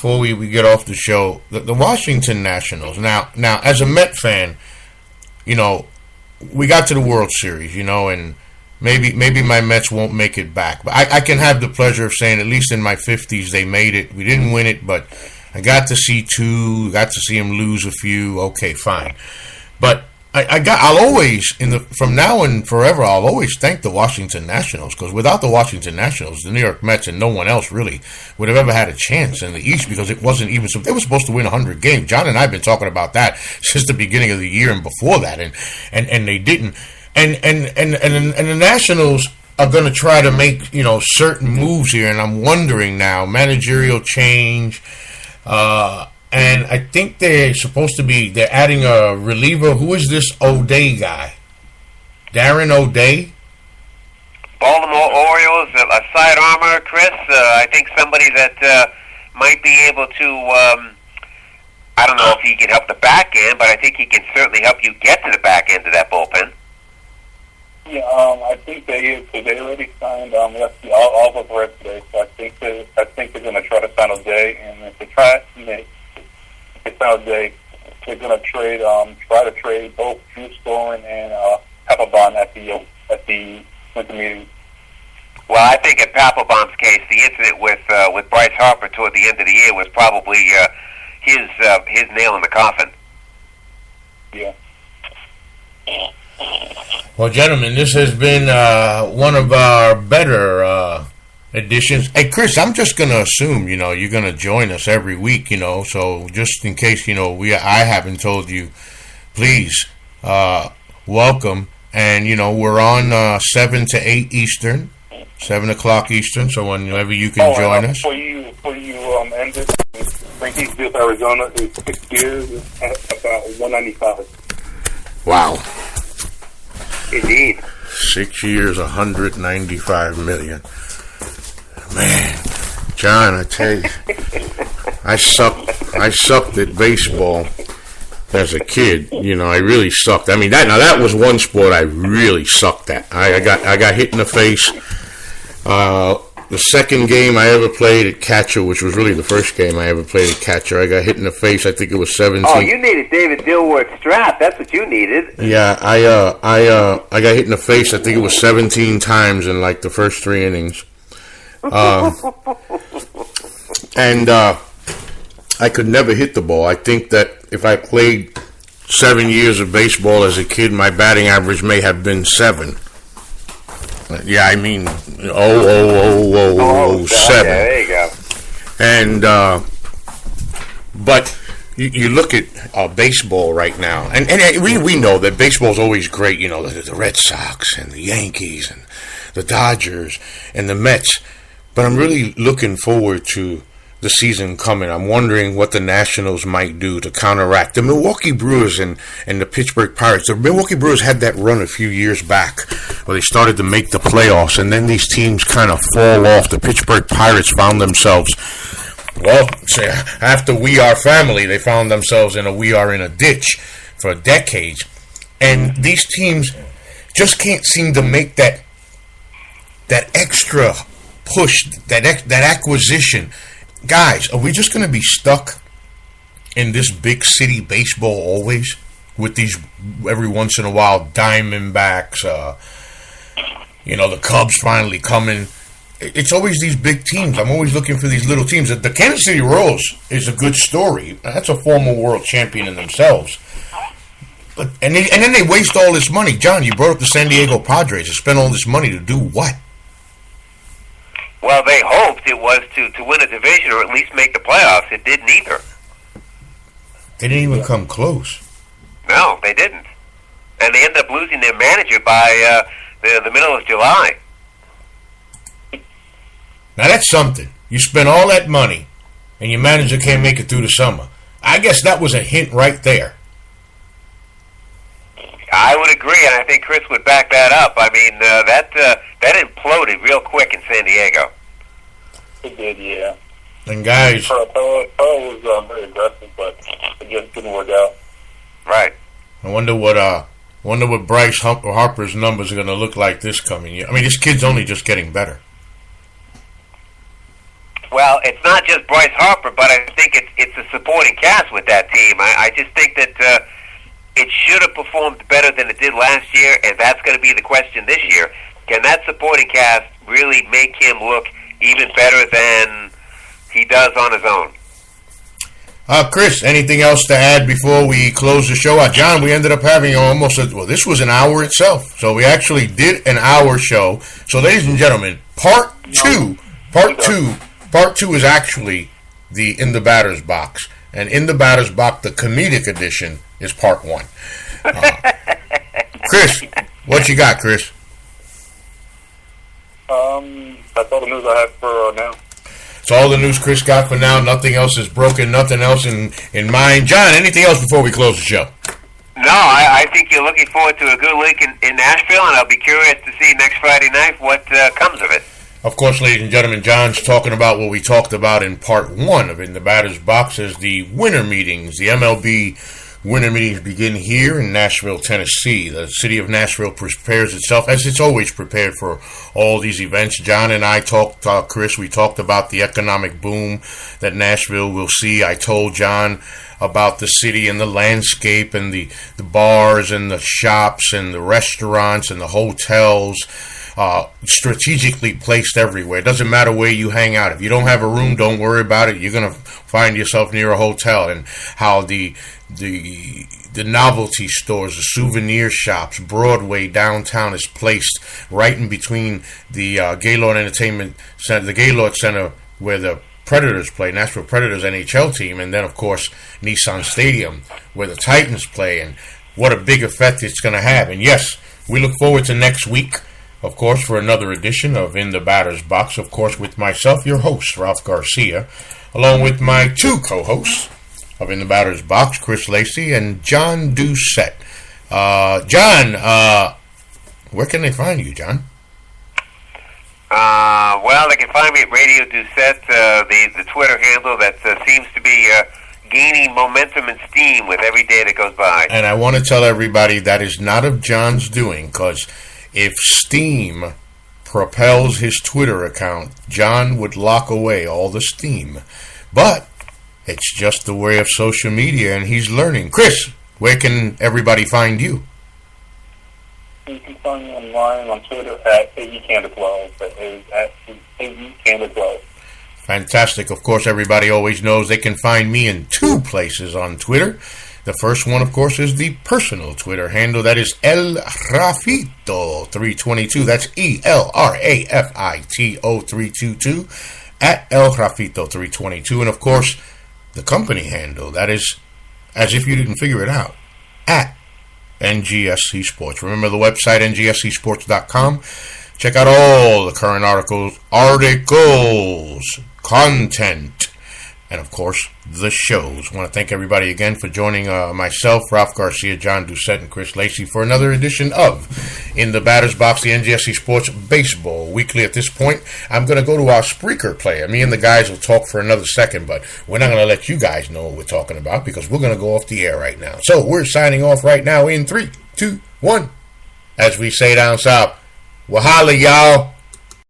before we get off the show, the Washington Nationals. Now, as a Met fan, you know, we got to the World Series, you know, and maybe my Mets won't make it back. But I can have the pleasure of saying, at least in my 50s, they made it. We didn't win it, but I got to see two, got to see them lose a few. Okay, fine. But I'll always, from now and forever, I'll always thank the Washington Nationals, because without the Washington Nationals, the New York Mets and no one else really would have ever had a chance in the East, because it wasn't even, they were supposed to win 100 games. John and I have been talking about that since the beginning of the year and before that, and they didn't. And the Nationals are going to try to make, you know, certain moves here, and I'm wondering now, managerial change, and I think they're adding a reliever. Who is this O'Day guy? Darren O'Day? Baltimore Orioles, a side armor, Chris. I think somebody that might be able to, I don't know if he can help the back end, but I think he can certainly help you get to the back end of that bullpen. Yeah, I think they already signed Oliver Brett today, so I think they're going to try to sign O'Day, and if they try O'Day, they're going to try to trade both Drew Storen and Papelbon at the winter meeting. Well, I think in Papelbon's case, the incident with Bryce Harper toward the end of the year was probably his nail in the coffin. Yeah. Well, gentlemen, this has been one of our better editions. Hey, Chris, I'm just going to assume, you know, you're going to join us every week, you know, so just in case, you know, I haven't told you, please, welcome. And, you know, we're on 7 to 8 Eastern, 7 o'clock Eastern, so whenever you can join us. Before you end it, Frankie's Field, Arizona is 6 years, about 195. Wow. Indeed. 6 years, 195 million. Man, John, I tell you, I sucked at baseball as a kid. You know, I really sucked. I mean, that was one sport I really sucked at. I got hit in the face. The second game I ever played at catcher, which was really the first game I ever played at catcher, I got hit in the face. I think it was 17. Oh, you needed David Dilworth's strap. That's what you needed. Yeah, I got hit in the face. I think it was 17 times in like the first 3 innings. And I could never hit the ball. I think that if I played 7 years of baseball as a kid, my batting average may have been 7. Yeah, I mean, 7. Okay, there you go. And, but you look at baseball right now, and we know that baseball's always great, you know, the Red Sox and the Yankees and the Dodgers and the Mets, but I'm really looking forward to the season coming. I'm wondering what the Nationals might do to counteract the Milwaukee Brewers and the Pittsburgh Pirates. The Milwaukee Brewers had that run a few years back where they started to make the playoffs, and then these teams kind of fall off. The Pittsburgh Pirates found themselves, well, after We Are Family, they found themselves in a We Are in a ditch for decades. And these teams just can't seem to make that extra push, that acquisition. Guys, are we just going to be stuck in this big city baseball always with these every once in a while Diamondbacks, you know, the Cubs finally coming? It's always these big teams. I'm always looking for these little teams. The Kansas City Royals is a good story. That's a former world champion in themselves. But and then they waste all this money. John, you brought up the San Diego Padres. They spent all this money to do what? Well, they hoped it was to win a division or at least make the playoffs. It didn't either. They didn't even come close. No, they didn't. And they ended up losing their manager by the middle of July. Now that's something. You spent all that money, and your manager can't make it through the summer. I guess that was a hint right there. I would agree, and I think Chris would back that up. I mean, that imploded real quick in San Diego. It did, yeah. And guys, Pearl was very aggressive, but it just didn't work out. Right. I wonder what Bryce Harper's numbers are going to look like this coming year. I mean, this kid's only just getting better. Well, it's not just Bryce Harper, but I think it's a supporting cast with that team. I just think that it should have performed better than it did last year, and that's going to be the question this year. Can that supporting cast really make him look even better than he does on his own? Chris, anything else to add before we close the show out? John, we ended up having this was an hour itself. So we actually did an hour show. So ladies and gentlemen, part two is actually the In the Batter's Box. And In the Batter's Box, the comedic edition, is part one. Chris, what you got, Chris? That's all the news I have for now. It's all the news Chris got for now. Nothing else is broken. Nothing else in mind. John, anything else before we close the show? No, I think you're looking forward to a good week in Nashville, and I'll be curious to see next Friday night what comes of it. Of course, ladies and gentlemen, John's talking about what we talked about in part one of In the Batter's Box as the winter meetings. The MLB winter meetings begin here in Nashville, Tennessee. The city of Nashville prepares itself, as it's always prepared for all these events. John and I talked, Chris, we talked about the economic boom that Nashville will see. I told John about the city and the landscape and the bars and the shops and the restaurants and the hotels. Strategically placed everywhere. It doesn't matter where you hang out. If you don't have a room, don't worry about it. You're going to find yourself near a hotel. And how the novelty stores, the souvenir shops, Broadway downtown is placed right in between the Gaylord Entertainment Center, the Gaylord Center where the Predators play, Nashville Predators NHL team, and then of course Nissan Stadium where the Titans play. And what a big effect it's going to have. And yes, we look forward to next week, of course, for another edition of In the Batter's Box, of course, with myself, your host, Ralph Garcia, along with my two co-hosts of In the Batter's Box, Chris Lacey and John Doucette. John, where can they find you, John? Well, they can find me at Radio Doucette, the Twitter handle that seems to be gaining momentum and steam with every day that goes by. And I want to tell everybody that is not of John's doing, because if steam propels his Twitter account, John would lock away all the steam. But it's just the way of social media, and he's learning. Chris, where can everybody find you? You can find me online on Twitter at AECanada12. That is at AECanada12. Fantastic. Of course, everybody always knows they can find me in two places on Twitter. The first one, of course, is the personal Twitter handle. That is El Rafito322. That's ELRAFITO322 at El Rafito322. And, of course, the company handle. That is, as if you didn't figure it out, at NGSC Sports. Remember the website, ngscsports.com. Check out all the current articles, content, and, of course, the shows. I want to thank everybody again for joining myself, Ralph Garcia, John Doucette, and Chris Lacey for another edition of In the Batter's Box, the NGSC Sports Baseball Weekly. At this point, I'm going to go to our Spreaker player. Me and the guys will talk for another second, but we're not going to let you guys know what we're talking about because we're going to go off the air right now. So we're signing off right now in 3, 2, 1. As we say down south, well, holla, y'all.